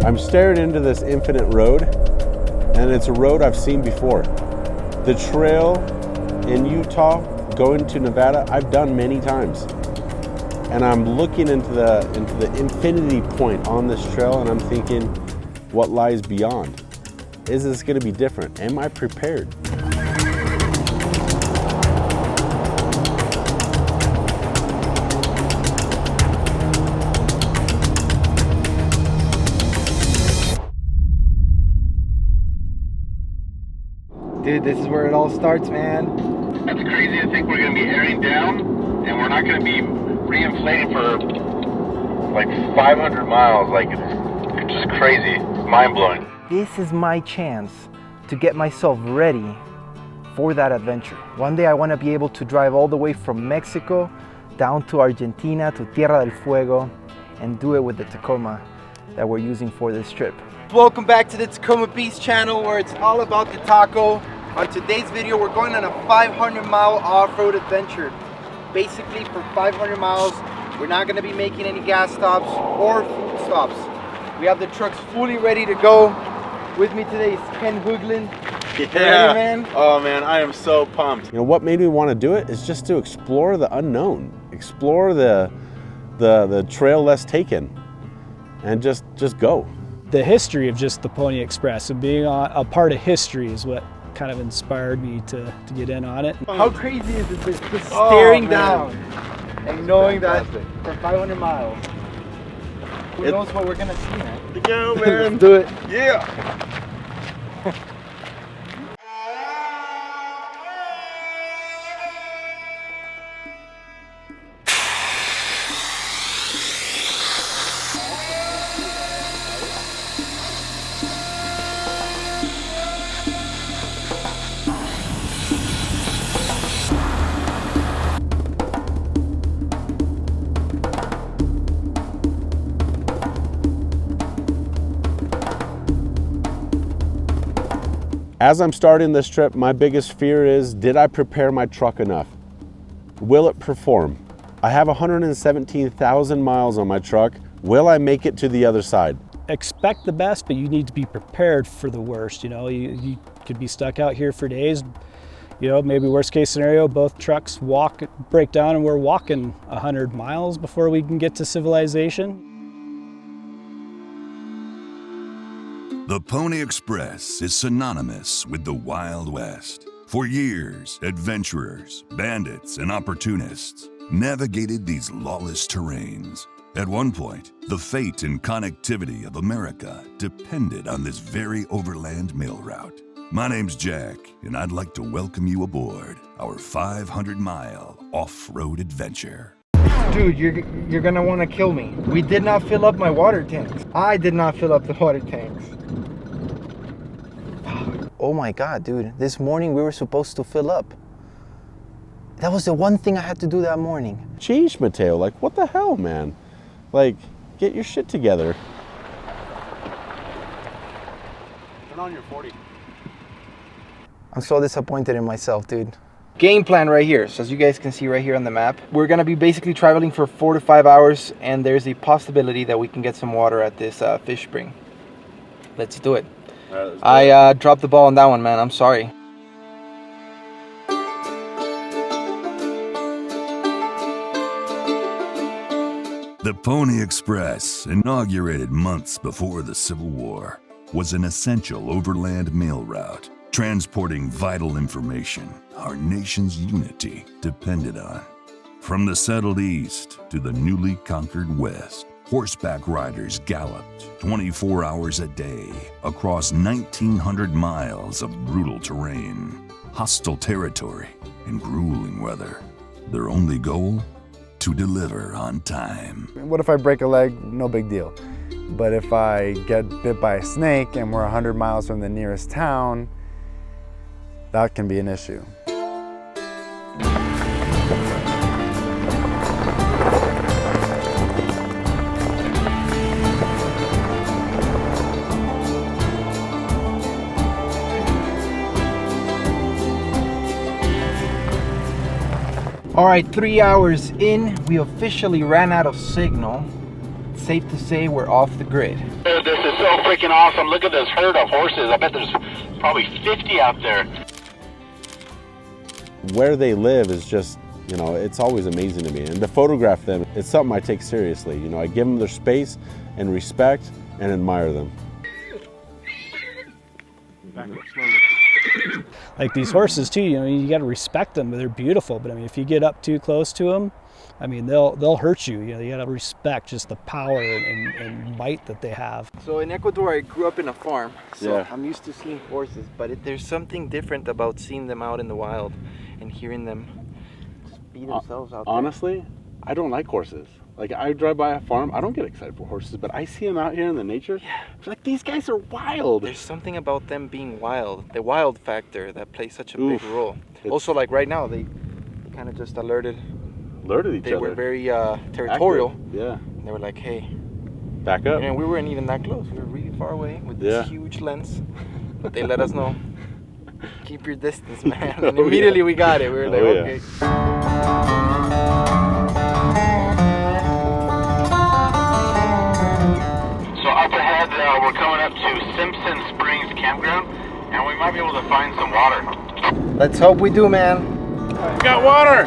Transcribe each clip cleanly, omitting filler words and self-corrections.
I'm staring into this infinite road, and it's a road I've seen before. The trail in Utah going to Nevada, I've done many times. And I'm looking into the infinity point on this trail, and I'm thinking, what lies beyond? Is this gonna be different? Am I prepared? Dude, this is where it all starts, man. That's crazy to think we're going to be airing down and we're not going to be reinflating for like 500 miles. Like, it's just crazy, mind-blowing. This is my chance to get myself ready for that adventure. One day I want to be able to drive all the way from Mexico down to Argentina, to Tierra del Fuego, and do it with the Tacoma that we're using for this trip. Welcome back to the Tacoma Beast channel, where it's all about the taco. On today's video, we're going on a 500-mile off-road adventure. Basically, for 500 miles, we're not going to be making any gas stops or food stops. We have the trucks fully ready to go. With me today is Ken Hooglin. Yeah. Ready, man? Oh man, I am so pumped. You know what made me want to do it is just to explore the unknown, explore the trail less taken, and just go. The history of just the Pony Express and being a part of history is what kind of inspired me to get in on it. How crazy is it just staring down and knowing that for 500 miles, who knows what we're gonna see, man? Go, Let's do it. Yeah. As I'm starting this trip, my biggest fear is, did I prepare my truck enough? Will it perform? I have 117,000 miles on my truck. Will I make it to the other side? Expect the best, but you need to be prepared for the worst. You know, you could be stuck out here for days. You know, maybe worst case scenario, both trucks break down and we're walking 100 miles before we can get to civilization. The Pony Express is synonymous with the Wild West. For years, adventurers, bandits, and opportunists navigated these lawless terrains. At one point, the fate and connectivity of America depended on this very overland mail route. My name's Jack, and I'd like to welcome you aboard our 500-mile off-road adventure. Dude, you're gonna want to kill me. We did not fill up my water tanks. I did not fill up the water tanks. Oh my God, dude. This morning we were supposed to fill up. That was the one thing I had to do that morning. Jeez, Mateo, like what the hell, man? Like, get your shit together. Turn on your 40. I'm so disappointed in myself, dude. Game plan right here. So as you guys can see right here on the map, we're gonna be basically traveling for 4 to 5 hours, and there's a possibility that we can get some water at this fish spring. Let's do it. I dropped the ball on that one, man. I'm sorry. The Pony Express, inaugurated months before the Civil War, was an essential overland mail route, transporting vital information our nation's unity depended on. From the settled East to the newly conquered West, horseback riders galloped 24 hours a day across 1,900 miles of brutal terrain, hostile territory, and grueling weather. Their only goal? To deliver on time. What if I break a leg? No big deal. But if I get bit by a snake and we're 100 miles from the nearest town, that can be an issue. All right, 3 hours in, we officially ran out of signal. It's safe to say we're off the grid. This is so freaking awesome. Look at this herd of horses. I bet there's probably 50 out there. Where they live is just, you know, it's always amazing to me. And to photograph them, it's something I take seriously. You know, I give them their space and respect and admire them. Like these horses too, you know, you got to respect them. They're beautiful, but I mean, if you get up too close to them, I mean, they'll hurt you. You know, you got to respect just the power and might that they have. So in Ecuador, I grew up in a farm, so Yeah. I'm used to seeing horses, but there's something different about seeing them out in the wild and hearing them just be themselves out there. Honestly, I don't like horses. Like, I drive by a farm, I don't get excited for horses, but I see them out here in the nature. I feel like these guys are wild. There's something about them being wild, the wild factor that plays such a Oof. big role. It's- Also, like right now, they kind of just alerted. Alerted each They other. were very territorial. Active. Yeah. They were like, hey, Back up. and we weren't even that close. We were really far away with Yeah. this huge lens, but they let us know, keep your distance, man. Oh, And immediately yeah. we got it. We were like, Oh, yeah. okay. So up ahead, we're coming up to Simpson Springs Campground, and we might be able to find some water. Let's hope we do, man. Got water!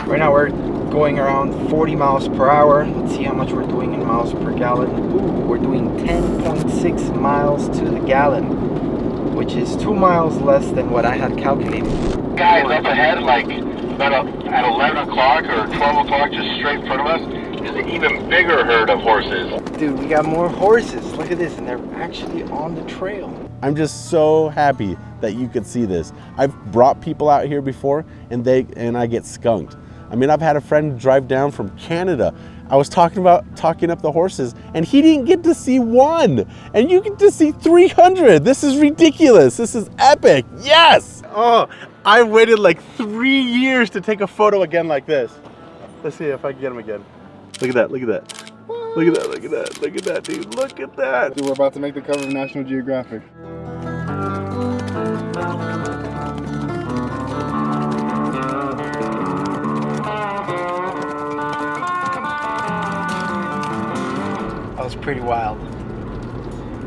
Right now we're going around 40 miles per hour. Let's see how much we're doing in miles per gallon. Ooh, we're doing 10.6 miles to the gallon, which is 2 miles less than what I had calculated. Guys, up ahead, like about at 11 o'clock or 12 o'clock, just straight in front of us, is an even bigger herd of horses. Dude, we got more horses. Look at this, and they're actually on the trail. I'm just so happy that you could see this. I've brought people out here before and I get skunked. I mean, I've had a friend drive down from Canada. I was talking up the horses and he didn't get to see one. And you get to see 300. This is ridiculous. This is epic. Yes. Oh, I waited like 3 years to take a photo again like this. Let's see if I can get him again. Look at that, look at that. Look at that, look at that, look at that, dude. Look at that. Dude, we're about to make the cover of National Geographic. That was pretty wild.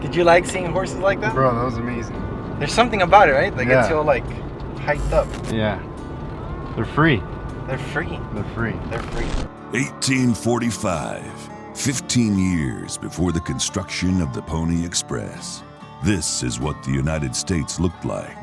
Did you like seeing horses like that? Bro, that was amazing. There's something about it, right? Like Yeah. it's all like hyped up. Yeah. They're free. They're free. They're free. They're free. 1845, 15 years before the construction of the Pony Express. This is what the United States looked like.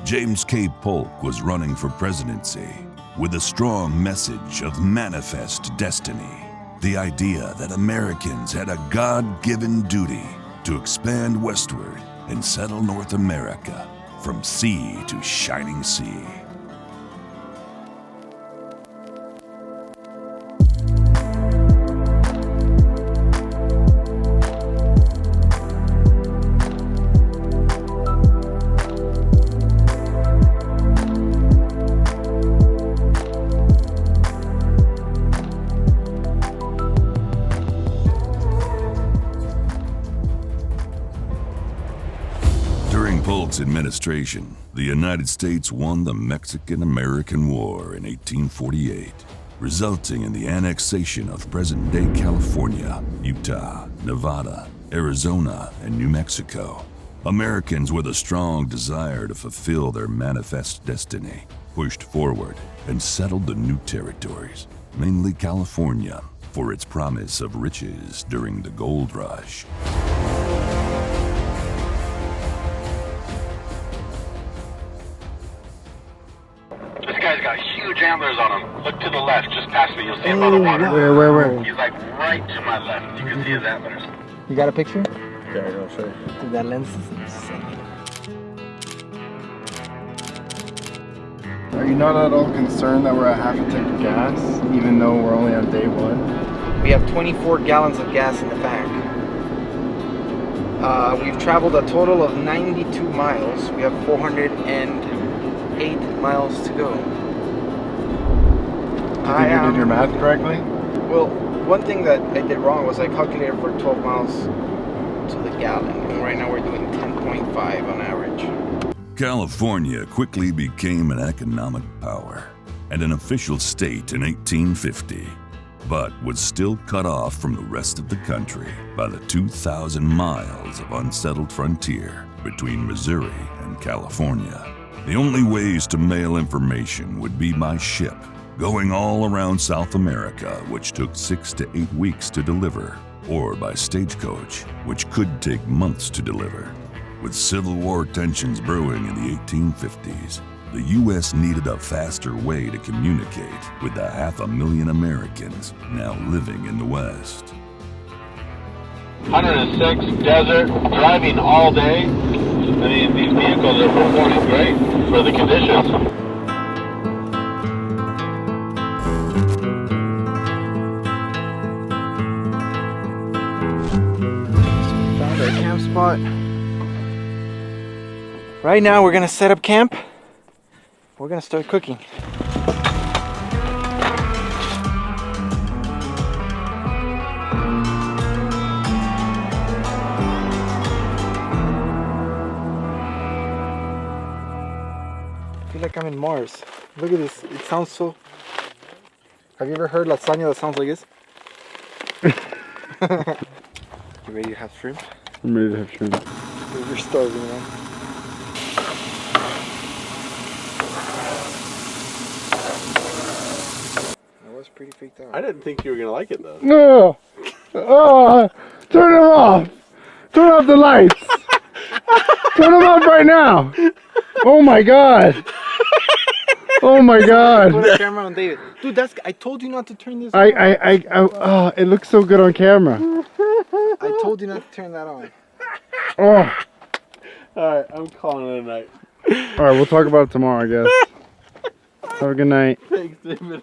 James K. Polk was running for presidency with a strong message of manifest destiny. The idea that Americans had a God-given duty to expand westward and settle North America from sea to shining sea. During Polk's administration, the United States won the Mexican-American War in 1848, resulting in the annexation of present-day California, Utah, Nevada, Arizona, and New Mexico. Americans with a strong desire to fulfill their manifest destiny pushed forward and settled the new territories, mainly California, for its promise of riches during the gold rush. This guy's got huge antlers on him. Look to the left, just past me. You'll see him on the water. Where? He's like right to my left. You can see his antlers. You got a picture? Okay, I'll show you. Dude, that lens is insane. Are you not at all concerned that we're at half a tank of gas, even though we're only on day one? We have 24 gallons of gas in the tank. We've traveled a total of 92 miles. We have 408 miles to go. Do you think you did your math correctly? Well, one thing that I did wrong was I calculated for 12 miles to the gallon, and right now we're doing 10.5 on average. California quickly became an economic power and an official state in 1850, but was still cut off from the rest of the country by the 2,000 miles of unsettled frontier between Missouri and California. The only ways to mail information would be by ship, going all around South America, which took 6 to 8 weeks to deliver, or by stagecoach, which could take months to deliver. With Civil War tensions brewing in the 1850s, the U.S. needed a faster way to communicate with the 500,000 Americans now living in the West. 106 desert, driving all day. I mean, these vehicles are performing great for the conditions. Found our camp spot. Right now we're gonna set up camp. We're gonna start cooking. I feel like I'm in Mars. Look at this. It sounds so... Have you ever heard lasagna that sounds like this? You ready to have shrimp? I'm ready to have shrimp. You're starving, man. That was pretty freaked out. I didn't think you were gonna like it though. No! Oh, turn them off! Turn off the lights! Turn them off right now! Oh my god! Oh my god! Put a camera on David. Dude, that's... I told you not to turn this on. Oh, it looks so good on camera. I told you not to turn that on. Oh. Alright, I'm calling it a night. Alright, we'll talk about it tomorrow, I guess. Have a good night. Thanks, David.